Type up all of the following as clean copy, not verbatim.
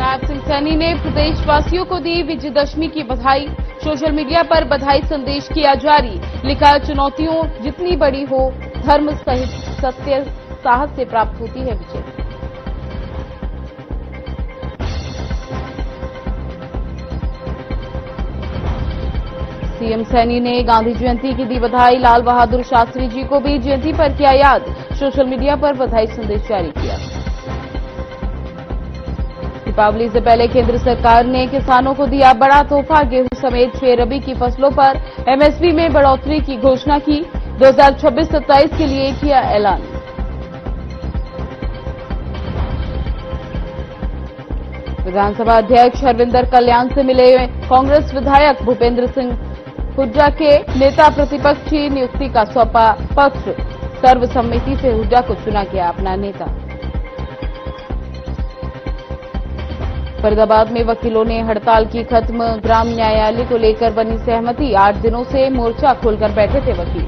नायब सिंह सैनी ने प्रदेशवासियों को दी विजयदशमी की बधाई। सोशल मीडिया पर बधाई संदेश किया जारी। लिखा, चुनौतियों जितनी बड़ी हो, धर्म सहित सत्य साहस से प्राप्त होती है विजय। सीएम सैनी ने गांधी जयंती की दी बधाई। लाल बहादुर शास्त्री जी को भी जयंती पर किया याद। सोशल मीडिया पर बधाई संदेश जारी किया। दीपावली से पहले केंद्र सरकार ने किसानों को दिया बड़ा तोहफा। गेहूं समेत 6 रबी की फसलों पर एमएसपी में बढ़ोतरी की घोषणा की। 2026-27 के लिए किया ऐलान। विधानसभा अध्यक्ष हरविंदर कल्याण से मिले कांग्रेस विधायक। भूपेंद्र सिंह हुड्डा के नेता प्रतिपक्ष की नियुक्ति का सौंपा पक्ष। सर्वसम्मति से हुड्डा को चुना गया अपना नेता। फरीदाबाद में वकीलों ने हड़ताल की खत्म। ग्राम न्यायालय को लेकर बनी सहमति। 8 दिनों से मोर्चा खोलकर बैठे थे वकील।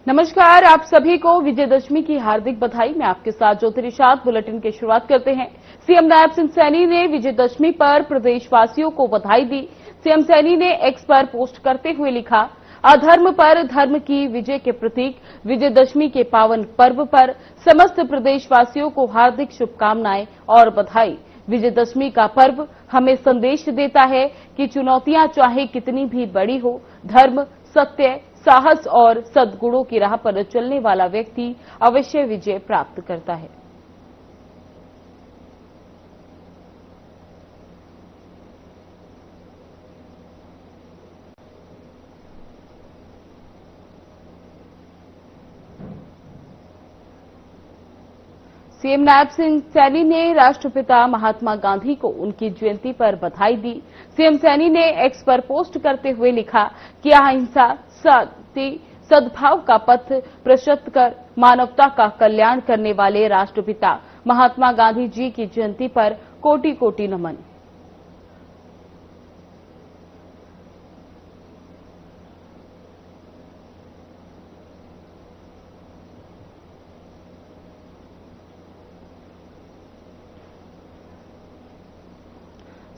नमस्कार, आप सभी को विजयदशमी की हार्दिक बधाई। मैं आपके साथ ज्योति निषाद। बुलेटिन की शुरुआत करते हैं। सीएम नायब सिंह सैनी ने विजयदशमी पर प्रदेशवासियों को बधाई दी। सीएम सैनी ने एक्स पर पोस्ट करते हुए लिखा, अधर्म पर धर्म की विजय के प्रतीक विजयदशमी के पावन पर्व पर समस्त प्रदेशवासियों को हार्दिक शुभकामनाएं और बधाई। विजयदशमी का पर्व हमें संदेश देता है कि चुनौतियां चाहे कितनी भी बड़ी हो, धर्म, सत्य, साहस और सद्गुणों की राह पर चलने वाला व्यक्ति अवश्य विजय प्राप्त करता है। सीएम नायब सिंह सैनी ने राष्ट्रपिता महात्मा गांधी को उनकी जयंती पर बधाई दी। सीएम सैनी ने एक्स पर पोस्ट करते हुए लिखा कि अहिंसा, शांति, सद्भाव का पथ प्रशस्त कर मानवता का कल्याण करने वाले राष्ट्रपिता महात्मा गांधी जी की जयंती पर कोटि कोटि नमन।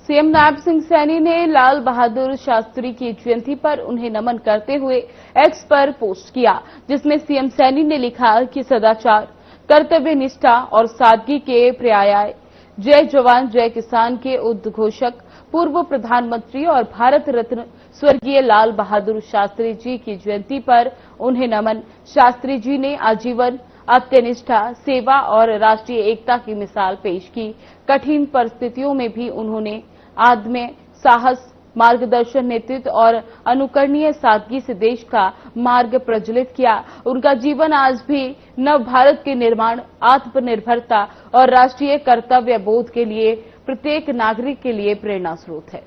सीएम नायब सिंह सैनी ने लाल बहादुर शास्त्री की जयंती पर उन्हें नमन करते हुए एक्स पर पोस्ट किया, जिसमें सीएम सैनी ने लिखा कि सदाचार, कर्तव्य निष्ठा और सादगी के पर्याय जय जवान जय किसान के उद्घोषक पूर्व प्रधानमंत्री और भारत रत्न स्वर्गीय लाल बहादुर शास्त्री जी की जयंती पर उन्हें नमन। शास्त्री जी ने आजीवन अत्यनिष्ठा, सेवा और राष्ट्रीय एकता की मिसाल पेश की। कठिन परिस्थितियों में भी उन्होंने आदम्य साहस, मार्गदर्शन, नेतृत्व और अनुकरणीय सादगी से देश का मार्ग प्रज्वलित किया। उनका जीवन आज भी नव भारत के निर्माण, आत्मनिर्भरता और राष्ट्रीय कर्तव्य बोध के लिए प्रत्येक नागरिक के लिए प्रेरणा स्रोत है।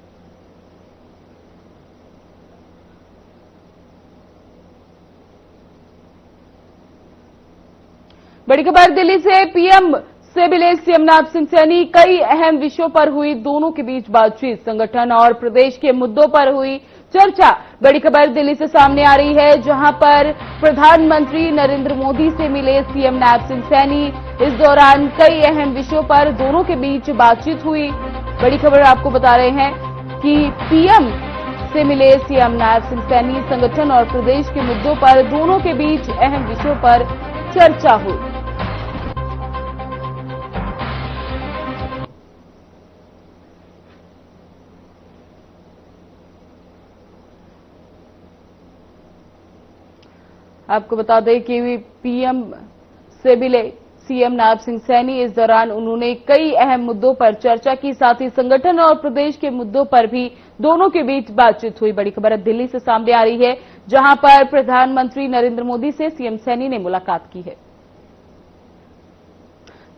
बड़ी खबर दिल्ली से। पीएम से मिले सीएम नायब सिंह सैनी। कई अहम विषयों पर हुई दोनों के बीच बातचीत। संगठन और प्रदेश के मुद्दों पर हुई चर्चा। बड़ी खबर दिल्ली से सामने आ रही है, जहां पर प्रधानमंत्री नरेंद्र मोदी से मिले सीएम नायब सिंह सैनी। इस दौरान कई अहम विषयों पर दोनों के बीच बातचीत हुई। बड़ी खबर आपको बता रहे हैं कि पीएम से मिले सीएम नायब सिंह सैनी। संगठन और प्रदेश के मुद्दों पर दोनों के बीच अहम विषयों पर चर्चा हुई। आपको बता दें कि पीएम से मिले सीएम नायब सिंह सैनी। इस दौरान उन्होंने कई अहम मुद्दों पर चर्चा की, साथ ही संगठन और प्रदेश के मुद्दों पर भी दोनों के बीच बातचीत हुई। बड़ी खबर दिल्ली से सामने आ रही है, जहां पर प्रधानमंत्री नरेंद्र मोदी से सीएम सैनी ने मुलाकात की है।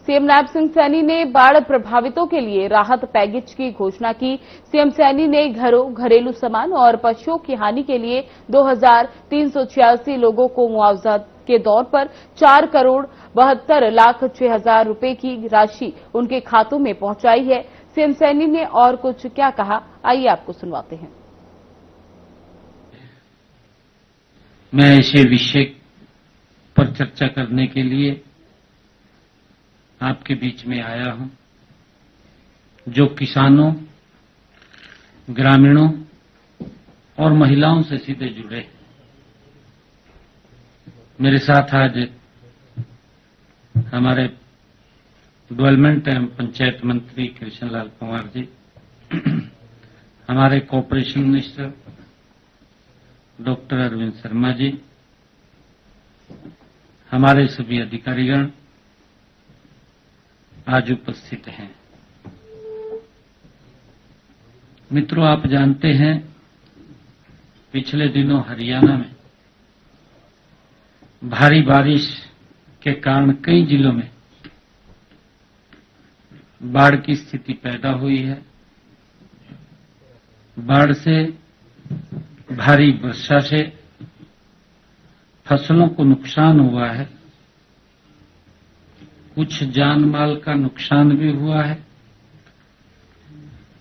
सीएम नायब सिंह सैनी ने बाढ़ प्रभावितों के लिए राहत पैकेज की घोषणा की। सीएम सैनी ने घरों, घरेलू सामान और पशुओं की हानि के लिए 2386 लोगों को मुआवजा के दौर पर 4,72,06,000 रुपए की राशि उनके खातों में पहुंचाई है। सीएम सैनी ने और कुछ क्या कहा, आइए आपको सुनवाते हैं। मैं ऐसे विषय पर चर्चा करने के लिए आपके बीच में आया हूं जो किसानों, ग्रामीणों और महिलाओं से सीधे जुड़े हैं। मेरे साथ आज हमारे डेवलपमेंट एवं पंचायत मंत्री कृष्णलाल पंवार जी, हमारे corporation minister doctor Arvind Sharma ji, हमारे सभी अधिकारीगण आज उपस्थित हैं। मित्रों, आप जानते हैं पिछले दिनों हरियाणा में भारी बारिश के कारण कई जिलों में बाढ़ की स्थिति पैदा हुई है। बाढ़ से, भारी वर्षा से फसलों को नुकसान हुआ है, कुछ जान माल का नुकसान भी हुआ है।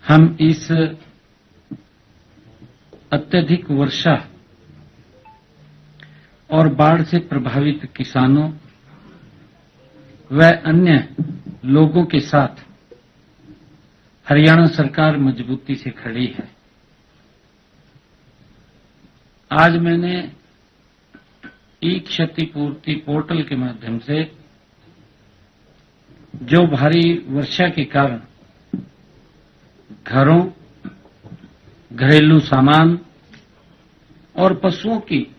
हम इस अत्यधिक वर्षा और बाढ़ से प्रभावित किसानों व अन्य लोगों के साथ हरियाणा सरकार मजबूती से खड़ी है। आज मैंने ई क्षतिपूर्ति पोर्टल के माध्यम से जो भारी वर्षा के कारण घरों, घरेलू सामान और पशुओं की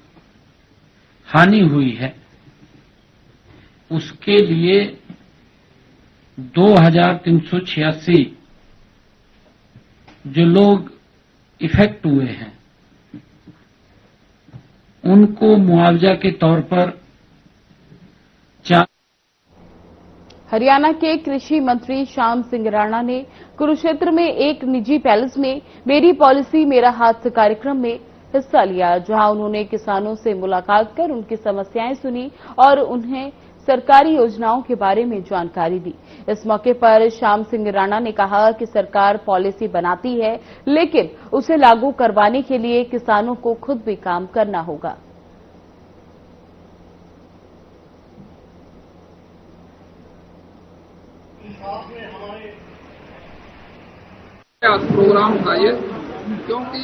हानि हुई है, उसके लिए 2,386 जो लोग इफेक्ट हुए हैं उनको मुआवजा के तौर पर हरियाणा के कृषि मंत्री श्याम सिंह राणा ने कुरुक्षेत्र में एक निजी पैलेस में मेरी पॉलिसी मेरा हाथ कार्यक्रम में हिस्सा लिया, जहां उन्होंने किसानों से मुलाकात कर उनकी समस्याएं सुनी और उन्हें सरकारी योजनाओं के बारे में जानकारी दी। इस मौके पर श्याम सिंह राणा ने कहा कि सरकार पॉलिसी बनाती है, लेकिन उसे लागू करवाने के लिए किसानों को खुद भी काम करना होगा। प्रोग्राम था ये, क्योंकि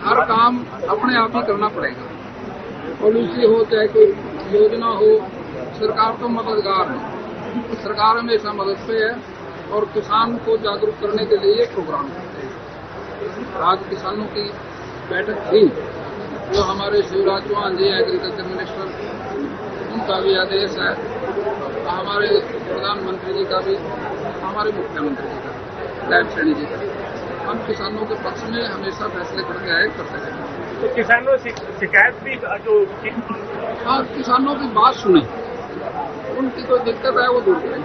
हर काम अपने आप ही करना पड़ेगा। पॉलिसी हो चाहे कोई योजना हो, सरकार तो मददगार है, सरकार हमेशा मदद पे है और किसान को जागरूक करने के लिए ये प्रोग्राम करते हैं। आज किसानों की बैठक थी, जो हमारे शिवराज चौहान जी एग्रीकल्चर मिनिस्टर, उनका भी आदेश है, हमारे प्रधानमंत्री जी का भी, हमारे मुख्यमंत्री जी का, नायब सैनी जी का। हम किसानों के पक्ष में हमेशा फैसले करके आए, करते रहे। तो किसानों से शिकायत भी जो हाँ, किसानों की बात सुने, उनकी कोई दिक्कत है वो दूर करें।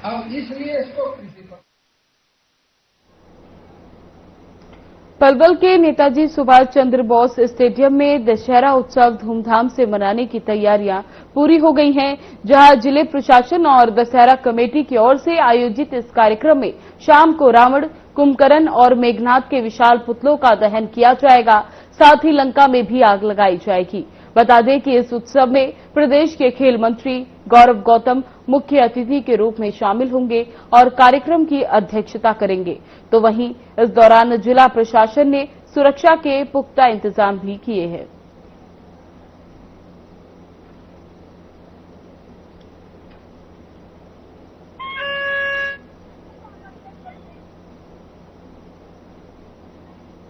अब इसलिए इसको कृषि पर पलवल के नेताजी सुभाष चंद्र बोस स्टेडियम में दशहरा उत्सव धूमधाम से मनाने की तैयारियां पूरी हो गई हैं, जहां जिले प्रशासन और दशहरा कमेटी की ओर से आयोजित इस कार्यक्रम में शाम को रावण, कुंभकर्ण और मेघनाथ के विशाल पुतलों का दहन किया जाएगा। साथ ही लंका में भी आग लगाई जाएगी। बता दें कि इस उत्सव में प्रदेश के खेल मंत्री गौरव गौतम मुख्य अतिथि के रूप में शामिल होंगे और कार्यक्रम की अध्यक्षता करेंगे। तो वहीं इस दौरान जिला प्रशासन ने सुरक्षा के पुख्ता इंतजाम भी किए हैं।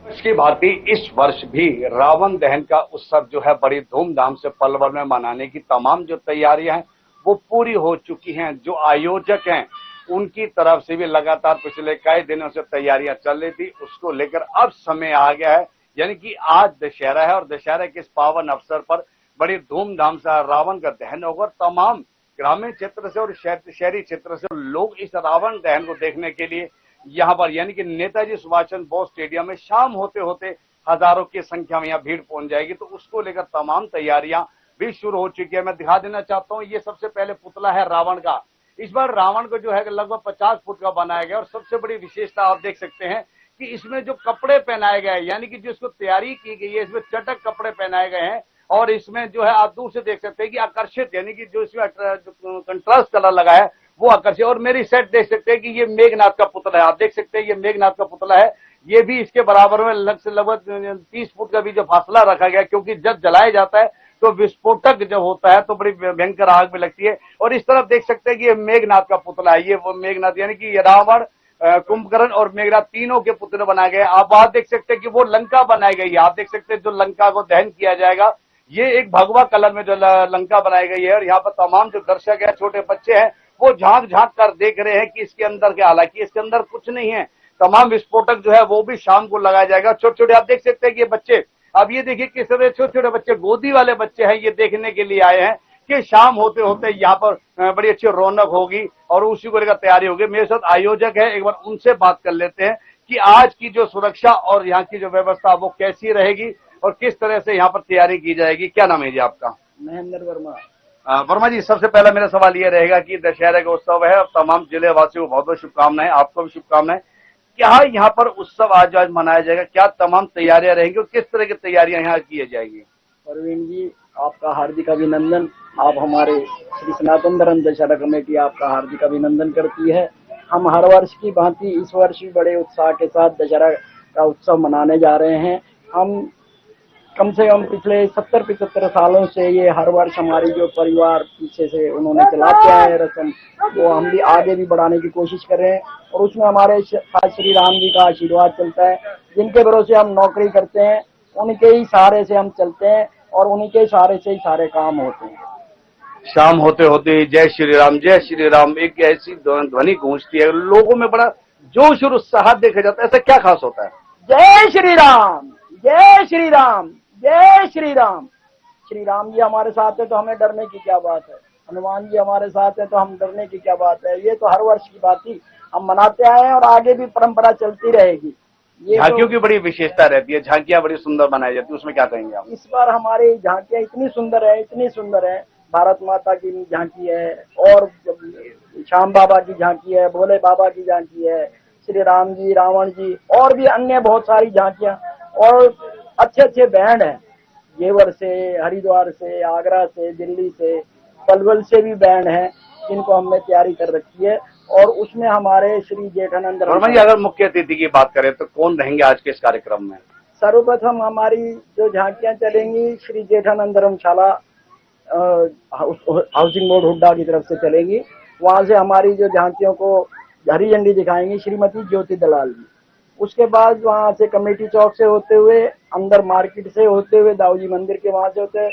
इसकी भांति इस वर्ष भी रावण दहन का उत्सव जो है बड़ी धूमधाम से पलवल में मनाने की तमाम जो तैयारियां हैं वो पूरी हो चुकी हैं। जो आयोजक हैं उनकी तरफ से भी लगातार पिछले कई दिनों से तैयारियां चल रही थी, उसको लेकर अब समय आ गया है, यानी कि आज दशहरा है और दशहरा के इस पावन अवसर पर बड़ी धूमधाम से रावण का दहन होगा। तमाम ग्रामीण क्षेत्र से और शहरी क्षेत्र से लोग इस रावण दहन को देखने के लिए यहाँ पर यानी कि नेताजी सुभाष चंद्र बोस स्टेडियम में शाम होते होते हजारों की संख्या में यहाँ भीड़ पहुंच जाएगी। तो उसको लेकर तमाम तैयारियां भी शुरू हो चुकी है। मैं दिखा देना चाहता हूँ, ये सबसे पहले पुतला है रावण का। इस बार रावण को जो है लगभग 50 फुट का बनाया गया और सबसे बड़ी विशेषता आप देख सकते हैं कि इसमें जो कपड़े पहनाए गए हैं, यानी कि जो इसको तैयारी की गई है, इसमें चटक कपड़े पहनाए गए हैं और इसमें जो है आप दूर से देख सकते हैं कि आकर्षित, यानी कि जो इसमें कंट्रास्ट कलर लगा है वो आकर्षित। और मेरी सेट देख सकते हैं कि ये मेघनाथ का पुतला है। आप देख सकते हैं ये मेघनाथ का पुतला है। ये भी इसके बराबर में लगभग 30 फुट का भी जो फासला रखा गया, क्योंकि जब जलाया जाता है तो विस्फोटक जब होता है तो बड़ी भयंकर आग भी लगती है। और इस तरफ देख सकते हैं कि ये मेघनाथ का पुतला है। ये वो मेघनाथ, यानी कि रावण, कुंभकर्ण और मेघनाथ तीनों के पुतले बनाए गए। आप वहां देख सकते हैं कि वो लंका बनाई गई है। आप देख सकते हैं जो लंका को दहन किया जाएगा, ये एक भगवा कलर में जो लंका बनाई गई है। और यहाँ पर तमाम जो दर्शक है, छोटे बच्चे हैं, वो झांक झांक कर देख रहे हैं कि इसके अंदर क्या, हालांकि इसके अंदर कुछ नहीं है। तमाम विस्फोटक जो है वो भी शाम को लगाया जाएगा। छोटे छोटे आप देख सकते हैं कि ये बच्चे, अब ये देखिए किस तरह छोटे छोटे बच्चे, गोदी वाले बच्चे हैं, ये देखने के लिए आए हैं कि शाम होते होते यहाँ पर बड़ी अच्छी रौनक होगी और उसी को लेकर तैयारी होगी। मेरे साथ आयोजक है, एक बार उनसे बात कर लेते हैं कि आज की जो सुरक्षा और यहाँ की जो व्यवस्था वो कैसी रहेगी और किस तरह से यहाँ पर तैयारी की जाएगी। क्या नाम है जी आपका? महेंद्र वर्मा। वर्मा जी, सबसे पहला मेरा सवाल ये रहेगा कि दशहरा का उत्सव है और तमाम जिले वासियों को बहुत बहुत शुभकामनाएं, आपको भी शुभकामनाएं। क्या यहाँ पर उत्सव आज मनाया जाएगा? क्या तमाम तैयारियां रहेंगी और किस तरह की तैयारियां यहाँ की जाएगी? परवीन जी, आपका हार्दिक अभिनंदन। आप हमारे श्री सनातन धर्म दशहरा कमेटी आपका हार्दिक अभिनंदन करती है। हम हर वर्ष की भांति इस वर्ष भी बड़े उत्साह के साथ दशहरा का उत्सव मनाने जा रहे हैं। हम कम से कम पिछले 70-75 सालों से ये हर वर्ष हमारी जो परिवार पीछे से उन्होंने चलाते आए हैं रस्म, वो हम भी आगे भी बढ़ाने की कोशिश कर रहे हैं। और उसमें हमारे श्री राम जी का आशीर्वाद चलता है, जिनके भरोसे हम नौकरी करते हैं, उनके ही सहारे से हम चलते हैं और उन्हीं के सहारे से ही सारे काम होते हैं। शाम होते होते जय श्री राम एक ऐसी ध्वनि गूंजती है, लोगों में बड़ा जोश और उत्साह देखा जाता है। ऐसा क्या खास होता है? जय श्री राम, जय श्री राम, जय श्री राम। श्री राम जी हमारे साथ है तो हमें डरने की क्या बात है। हनुमान जी हमारे साथ है तो हम डरने की क्या बात है। ये तो हर वर्ष की बात ही हम मनाते आए हैं और आगे भी परंपरा चलती रहेगी। ये झांकियों की बड़ी विशेषता रहती है, झांकियां बड़ी सुंदर बनाई जाती है, उसमें क्या कहेंगे आप? इस बार हमारी झांकियां इतनी सुंदर है, इतनी सुंदर है। भारत माता की झांकी है और श्याम बाबा की झांकी है, भोले बाबा की झांकी है, श्री राम जी, रावण जी और भी अन्य बहुत सारी झांकियां। और अच्छे अच्छे बैंड हैं, जेवर से, हरिद्वार से, आगरा से, दिल्ली से, पलवल से भी बैंड हैं, जिनको हमने तैयारी कर रखी है। और उसमें हमारे श्री जेठानंद वर्मा जी, अगर मुख्य अतिथि की बात करें तो कौन रहेंगे आज के इस कार्यक्रम में? सर्वप्रथम हमारी जो झांकियां चलेंगी श्री जेठानंद धर्मशाला हाउसिंग बोर्ड हुड्डा की तरफ से चलेंगी। वहां से हमारी जो झांकियों को हरी झंडी दिखाएंगी श्रीमती ज्योति दलाल जी। उसके बाद वहां से कमेटी चौक से होते हुए, अंदर मार्केट से होते हुए, दाऊजी मंदिर के वहां से होते हुए,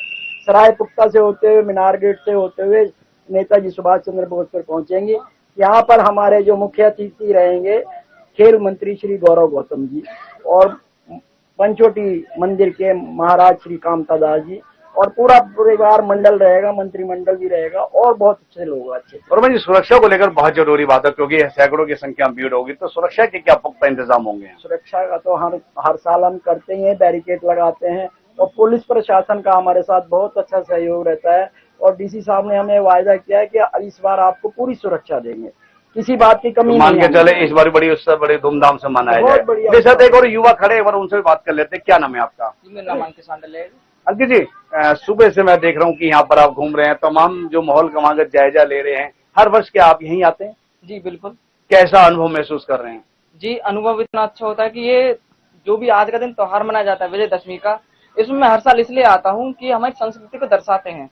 सराय पुख्ता से होते हुए, मीनार गेट से होते हुए नेताजी सुभाष चंद्र बोस पर पहुंचेंगे। यहाँ पर हमारे जो मुख्य अतिथि रहेंगे खेल मंत्री श्री गौरव गौतम जी और पंचवटी मंदिर के महाराज श्री कामता दास जी और पूरा परिवार मंडल रहेगा, मंत्रिमंडल भी रहेगा और बहुत अच्छे लोग अच्छे। और भाई जी, सुरक्षा को लेकर बहुत जरूरी बात है, क्योंकि सैकड़ों की संख्या में भीड़ होगी, तो सुरक्षा के क्या पुख्ता इंतजाम होंगे? सुरक्षा का तो हर साल हम करते ही हैं, बैरिकेड लगाते हैं और पुलिस प्रशासन का हमारे साथ बहुत अच्छा सहयोग रहता है। और डीसी साहब ने हमें वायदा किया है कि इस बार आपको पूरी सुरक्षा देंगे, किसी बात की कमी नहीं। मान के चले इस बार बड़ी उत्सव बड़े धूमधाम से मनाया जाए। मेरे साथ एक और युवा खड़े, एक बार उनसे भी बात कर लेते हैं। क्या नाम है आपका? मेरा नाम अंकित सांडल है। अंकित जी, सुबह से मैं देख रहा हूँ कि यहाँ पर आप घूम रहे हैं, तमाम जो माहौल का वहाँ का जायजा ले रहे हैं। हर वर्ष क्या आप यहीं आते हैं? जी बिल्कुल। कैसा अनुभव महसूस कर रहे हैं? जी, अनुभव इतना अच्छा होता है कि ये जो भी आज का दिन त्योहार मनाया जाता है विजयदशमी का, इसमें मैं हर साल इसलिए आता हूँ कि हमारी संस्कृति को दर्शाते हैं।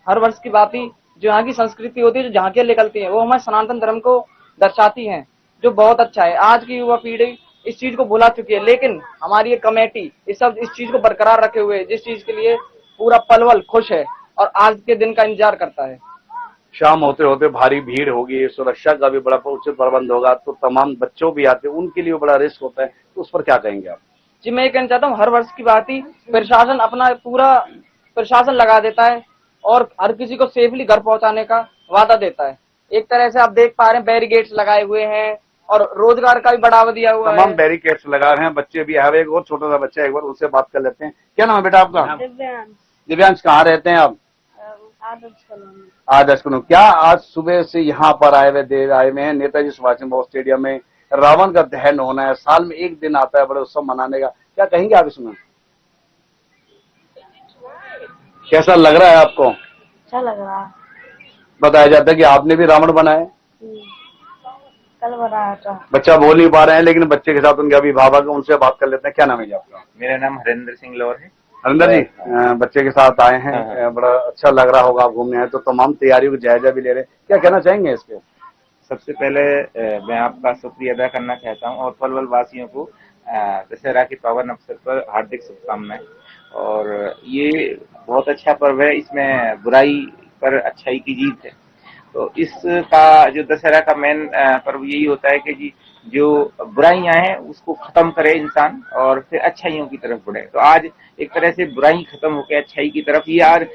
हर वर्ष की बात ही जो यहाँ की संस्कृति होती है, जो झांकियां निकलती हैं, वो हमारे सनातन धर्म को दर्शाती हैं, जो बहुत अच्छा है। आज की युवा पीढ़ी इस चीज को भुला चुकी है, लेकिन हमारी ये कमेटी इस चीज को बरकरार रखे हुए, जिस चीज के लिए पूरा पलवल खुश है और आज के दिन का इंतजार करता है। शाम होते होते भारी भीड़ होगी, सुरक्षा का भी बड़ा उचित प्रबंध होगा, तो तमाम बच्चों भी आते हैं, उनके लिए बड़ा रिस्क होता है, तो उस पर क्या कहेंगे आप? जी, मैं ये कहना चाहता हूँ, हर वर्ष की बात ही प्रशासन अपना पूरा प्रशासन लगा देता है और हर किसी को सेफली घर पहुंचाने का वादा देता है। एक तरह से आप देख पा रहे हैं बैरिकेड्स लगाए हुए हैं और रोजगार का भी बढ़ावा दिया हुआ है। तमाम बैरिकेड्स लगा रहे हैं, बच्चे भी है। एक और छोटा सा बच्चा, एक बार उससे बात कर लेते हैं। क्या नाम है बेटा आपका? दिव्यांश। दिव्यांश, कहाँ रहते हैं आप? आदर्श कॉलोनी। क्या आज सुबह से यहाँ पर आए हुए हैं नेताजी सुभाष चंद्र बोस स्टेडियम में रावण का दहन होना है, साल में एक दिन आता है बड़े उत्सव मनाने का, क्या कहेंगे आप इसमें? कैसा लग रहा है आपको? अच्छा लग रहा है। बताया जाता है कि आपने भी रावण बनाया, कल बनाया था। बच्चा बोल नहीं पा रहे हैं लेकिन बच्चे के साथ उनके अभिभावक, उनसे बात कर लेते हैं। क्या नाम है जी आपका? मेरा नाम हरेंद्र सिंह लौर है। हरिंदर जी, बच्चे के साथ आए हैं, बड़ा अच्छा लग रहा होगा, आप घूमने आए तो तमाम तैयारियों का जायजा भी ले रहे हैं, क्या कहना चाहेंगे इस पे? सबसे पहले मैं आपका शुक्रिया अदा करना चाहता हूं और पलवल वासियों को दशहरा के पावन अवसर पर हार्दिक शुभकामनाएं। और ये बहुत अच्छा पर्व है, इसमें बुराई पर अच्छाई की जीत है। तो इसका जो दशहरा का मेन पर्व यही होता है कि जी जो बुराइयां हैं उसको खत्म करे इंसान और फिर अच्छाइयों की तरफ बढ़े। तो आज एक तरह से बुराई खत्म होकर अच्छाई की तरफ, ये यार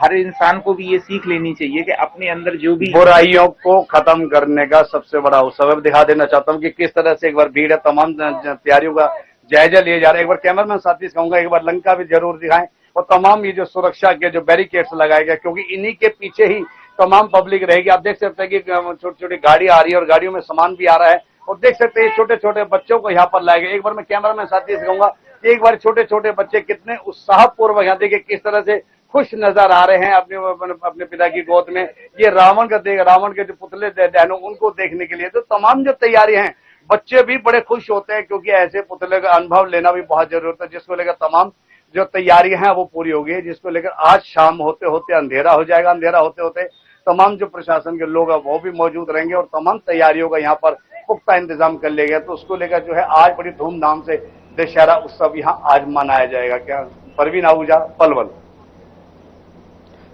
हर इंसान को भी ये सीख लेनी चाहिए कि अपने अंदर जो भी बुराइयों को खत्म करने का सबसे बड़ा उत्सव दिखा देना चाहता हूँ कि किस तरह से एक बार भीड़ है, तमाम तैयारियों का जायजा लिए जा रहे हैं। एक बार कैमरामैन साथी से कहूंगा एक बार लंका भी जरूर दिखाएं और तमाम ये जो सुरक्षा के जो बैरिकेड्स लगाए गए, क्योंकि इन्हीं के पीछे ही तमाम पब्लिक रहेगी। आप देख सकते हैं कि छोटी छोटी गाड़ी आ रही है और गाड़ियों में सामान भी आ रहा है और देख सकते हैं छोटे छोटे बच्चों को यहाँ पर लाए गए। एक बार मैं कैमरामैन साथी से कहूंगा कि एक बार छोटे छोटे बच्चे कितने उत्साहपूर्वक यहाँ देखिए किस तरह से खुश नजर आ रहे हैं अपने पिता की गोद में। ये रावण के जो पुतले दहनों उनको देखने के लिए तो तमाम जो तैयारी हैं, बच्चे भी बड़े खुश होते हैं क्योंकि ऐसे पुतले का अनुभव लेना भी बहुत जरूरत है, जिसको लेकर तमाम जो तैयारियां हैं वो पूरी हो गई, जिसको लेकर आज शाम होते होते अंधेरा हो जाएगा। अंधेरा होते होते तमाम जो प्रशासन के लोग हैं वो भी मौजूद रहेंगे और तमाम तैयारियों का यहाँ पर पुख्ता इंतजाम कर लिया गया। तो उसको लेकर जो है आज बड़ी धूमधाम से दशहरा उत्सव यहाँ आज मनाया जाएगा। क्या परवीन आहूजा, पलवल।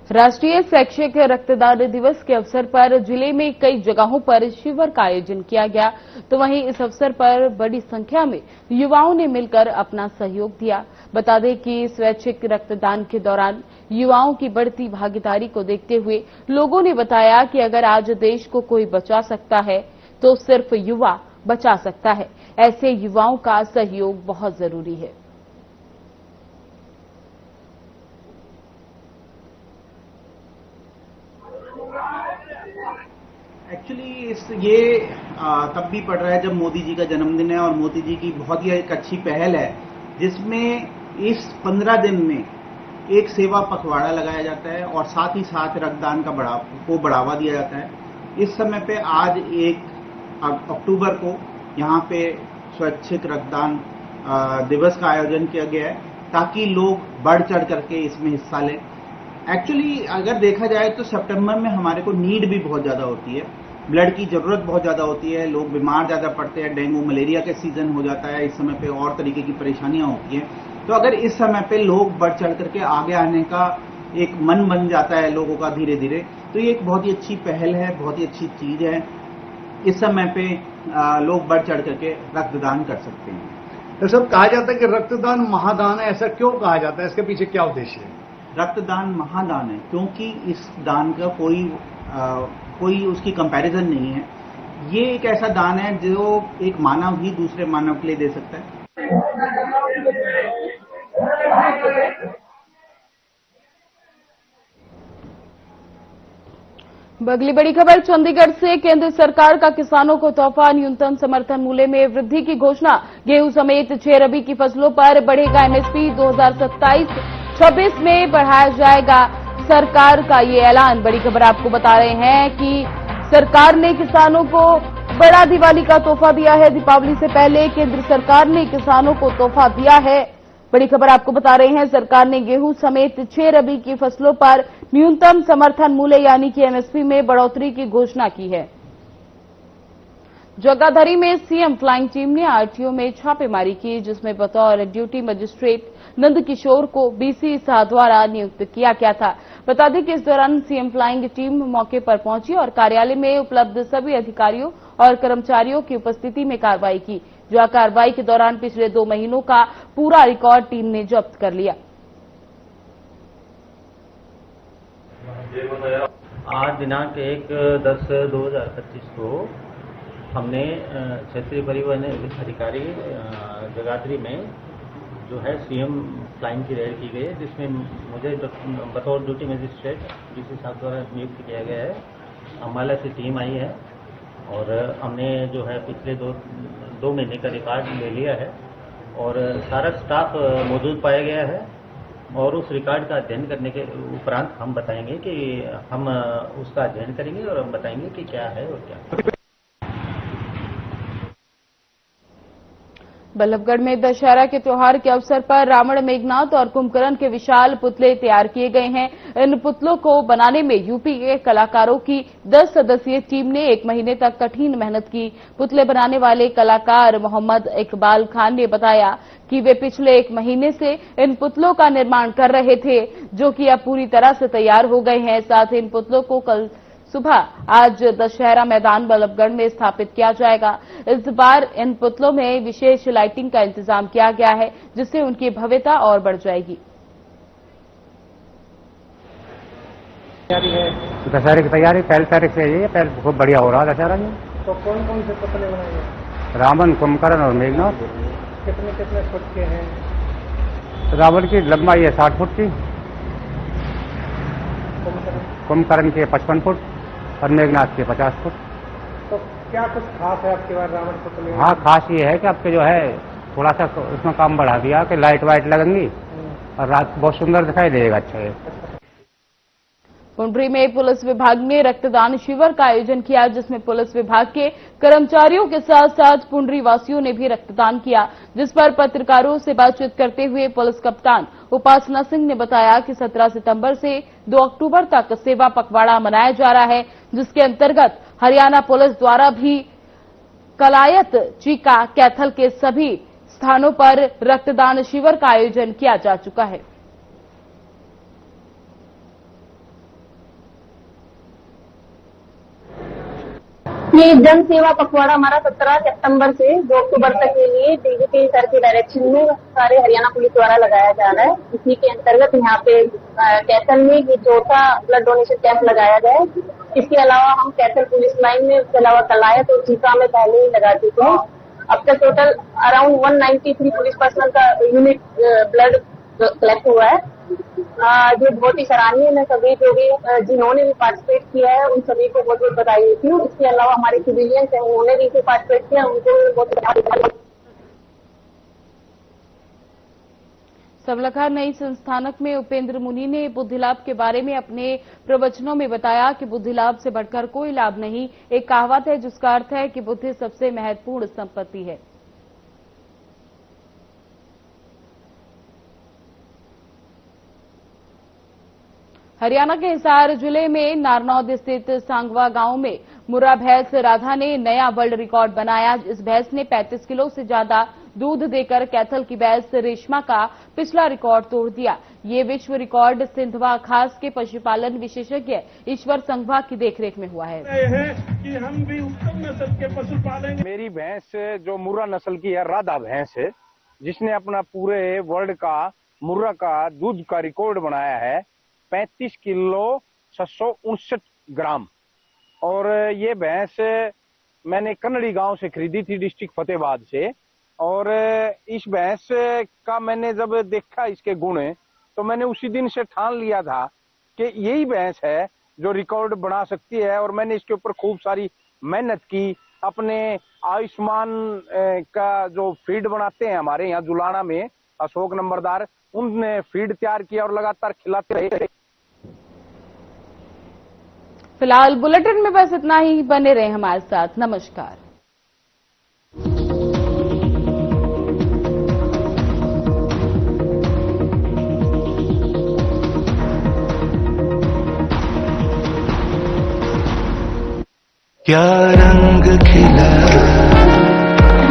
राष्ट्रीय शैक्षिक रक्तदान दिवस के अवसर पर जिले में कई जगहों पर शिविर का आयोजन किया गया, तो वहीं इस अवसर पर बड़ी संख्या में युवाओं ने मिलकर अपना सहयोग दिया। बता दें कि स्वैच्छिक रक्तदान के दौरान युवाओं की बढ़ती भागीदारी को देखते हुए लोगों ने बताया कि अगर आज देश को कोई बचा सकता है तो सिर्फ युवा बचा सकता है। ऐसे युवाओं का सहयोग बहुत जरूरी है। एक्चुअली ये तब भी पड़ रहा है जब मोदी जी का जन्मदिन है और मोदी जी की बहुत ही एक अच्छी पहल है जिसमें इस 15 दिन में एक सेवा पखवाड़ा लगाया जाता है और साथ ही साथ रक्तदान को बढ़ावा दिया जाता है। इस समय पे आज 1 अक्टूबर को यहाँ पे स्वैच्छिक रक्तदान दिवस का आयोजन किया गया है ताकि लोग बढ़ चढ़ करके इसमें हिस्सा लें। एक्चुअली अगर देखा जाए तो सितंबर में हमारे को नीड भी बहुत ज्यादा होती है, ब्लड की जरूरत बहुत ज्यादा होती है, लोग बीमार ज्यादा पड़ते हैं, डेंगू मलेरिया के सीजन हो जाता है, इस समय पे और तरीके की परेशानियां होती हैं। तो अगर इस समय पे लोग बढ़ चढ़ करके आगे आने का एक मन बन जाता है लोगों का धीरे धीरे, तो ये एक बहुत ही अच्छी पहल है, बहुत ही अच्छी चीज है। इस समय पे लोग बढ़ चढ़ करके रक्तदान कर सकते हैं। तो सब कहा जाता है कि रक्तदान महादान है, ऐसा क्यों कहा जाता है? इसके पीछे क्या उद्देश्य है? रक्तदान महादान है क्योंकि इस दान का कोई उसकी कंपैरिजन नहीं है। ये एक ऐसा दान है जो एक मानव ही दूसरे मानव के लिए दे सकता है। अगली बड़ी खबर चंडीगढ़ से। केंद्र सरकार का किसानों को तोहफा, न्यूनतम समर्थन मूल्य में वृद्धि की घोषणा। गेहूं समेत 6 रबी की फसलों पर बढ़ेगा एमएसपी। 2027-26 में बढ़ाया जाएगा सरकार का ये ऐलान। बड़ी खबर आपको बता रहे हैं कि सरकार ने किसानों को बड़ा दिवाली का तोहफा दिया है। दीपावली से पहले केंद्र सरकार ने किसानों को तोहफा दिया है। बड़ी खबर आपको बता रहे हैं, सरकार ने गेहूं समेत 6 रबी की फसलों पर न्यूनतम समर्थन मूल्य यानी कि एमएसपी में बढ़ोतरी की घोषणा की है। जगाधरी में सीएम फ्लाइंग टीम ने आरटीओ में छापेमारी की, जिसमें बतौर ड्यूटी मजिस्ट्रेट नंदकिशोर को बीसी शाह द्वारा नियुक्त किया गया था। बता दें कि इस दौरान सीएम फ्लाइंग टीम मौके पर पहुंची और कार्यालय में उपलब्ध सभी अधिकारियों और कर्मचारियों की उपस्थिति में कार्रवाई की। जो कार्रवाई के दौरान पिछले 2 महीनों का पूरा रिकॉर्ड टीम ने जब्त कर लिया। आज दिनांक 1/10/2025 को हमने क्षेत्रीय परिवहन अधिकारी जगाधरी में जो है सीएम फ्लाइंग की रेड की गई है, जिसमें मुझे बतौर ड्यूटी मजिस्ट्रेट डीसी साहब द्वारा नियुक्त किया गया है। अम्बाला से टीम आई है और हमने जो है पिछले दो महीने का रिकॉर्ड ले लिया है और सारा स्टाफ मौजूद पाया गया है और उस रिकॉर्ड का अध्ययन करने के उपरांत हम बताएंगे कि हम उसका अध्ययन करेंगे और हम बताएंगे कि क्या है और क्या। बल्लभगढ़ में दशहरा के त्योहार के अवसर पर रावण, मेघनाथ और कुंभकर्ण के विशाल पुतले तैयार किए गए हैं। इन पुतलों को बनाने में यूपी के कलाकारों की 10 सदस्यीय टीम ने 1 महीने तक कठिन मेहनत की। पुतले बनाने वाले कलाकार मोहम्मद इकबाल खान ने बताया कि वे पिछले 1 महीने से इन पुतलों का निर्माण कर रहे थे, जो कि अब पूरी तरह से तैयार हो गए हैं। साथ ही इन पुतलों को कल सुबह आज दशहरा मैदान बल्लभगढ़ में स्थापित किया जाएगा। इस बार इन पुतलों में विशेष लाइटिंग का इंतजाम किया गया है, जिससे उनकी भव्यता और बढ़ जाएगी। दशहरे की तैयारी पहली तारीख से है, पहले बहुत बढ़िया हो रहा है दशहरा में। तो कौन कौन से पुतले बनाए हैं? रावण, कुंभकर्ण और मेघनाथ। कितने कितने फुट के हैं? रावण की लंबाई है 60 फुट की, कुंभकर्ण के 55 फुट और मेघनाथ के 50 फुट। तो क्या कुछ खास है आपके बार रावण पुतले? हाँ, खास ये है कि आपके जो है थोड़ा सा उसमें काम बढ़ा दिया कि लाइट वाइट लगेंगी और रात बहुत सुंदर दिखाई देगा। अच्छा है। पुंडरी में पुलिस विभाग ने रक्तदान शिविर का आयोजन किया, जिसमें पुलिस विभाग के कर्मचारियों के साथ साथ पुंडरी वासियों ने भी रक्तदान किया, जिस पर पत्रकारों से बातचीत करते हुए पुलिस कप्तान उपासना सिंह ने बताया कि 17 सितंबर से 2 अक्टूबर तक सेवा पखवाड़ा मनाया जा रहा है, जिसके अंतर्गत हरियाणा पुलिस द्वारा भी कलायत, चीका, कैथल के सभी स्थानों पर रक्तदान शिविर का आयोजन किया जा चुका है। ये जन सेवा पखवाड़ा हमारा 17 सितंबर से 2 अक्टूबर तक के लिए डीजीपी सर के डायरेक्शन में सारे हरियाणा पुलिस द्वारा लगाया जा रहा है। इसी के अंतर्गत यहाँ पे कैथल में ये 4था ब्लड डोनेशन कैंप लगाया गया है। इसके अलावा हम कैथल पुलिस लाइन में, उसके अलावा कलायत और चीका में पहले ही लगा चुके हैं। अब तक टोटल अराउंड 193 पुलिस पर्सनल का यूनिट ब्लड कलेक्ट हुआ है, जो बहुत ही सराहनीय है। सभी जो भी जिन्होंने भी पार्टिसिपेट किया है उन सभी को बहुत बहुत बधाई देती हूँ। इसके अलावा हमारे सिविलियंस हैं, उन्होंने भी इसे पार्टिसिपेट किया, उनको बहुत बधाई। सबलखा नई संस्थानक में उपेंद्र मुनि ने बुद्धि लाभ के बारे में अपने प्रवचनों में बताया कि बुद्धि लाभ से बढ़कर कोई लाभ नहीं। एक कहावत है जिसका अर्थ है कि बुद्धि सबसे महत्वपूर्ण संपत्ति है। हरियाणा के हिसार जिले में नारनौद स्थित सांगवा गांव में मुर्रा भैंस राधा ने नया वर्ल्ड रिकॉर्ड बनाया। इस भैंस ने 35 किलो से ज्यादा दूध देकर कैथल की भैंस रेशमा का पिछला रिकॉर्ड तोड़ दिया। ये विश्व रिकॉर्ड सिंधवा खास के पशुपालन विशेषज्ञ ईश्वर संघवा की देखरेख में हुआ है। कि हम भी उत्तम नस्ल के पशु पालेंगे। मेरी भैंस जो मुर्रा नस्ल की है, राधा भैंस है, जिसने अपना पूरे वर्ल्ड का मुर्रा का दूध का रिकॉर्ड बनाया है 35 किलो 659 ग्राम। और ये भैंस मैंने कन्नड़ी गांव से खरीदी थी, डिस्ट्रिक्ट फतेहाबाद से। और इस भैंस का मैंने जब देखा इसके गुण, तो मैंने उसी दिन से ठान लिया था कि यही भैंस है जो रिकॉर्ड बना सकती है। और मैंने इसके ऊपर खूब सारी मेहनत की। अपने आयुष्मान का जो फीड बनाते हैं हमारे यहाँ जुलाना में, अशोक नंबरदार, उनने फीड तैयार किया और लगातार खिलाते रहे। फिलहाल बुलेटिन में बस इतना ही। बने रहे हमारे साथ। नमस्कार। क्या रंग खिला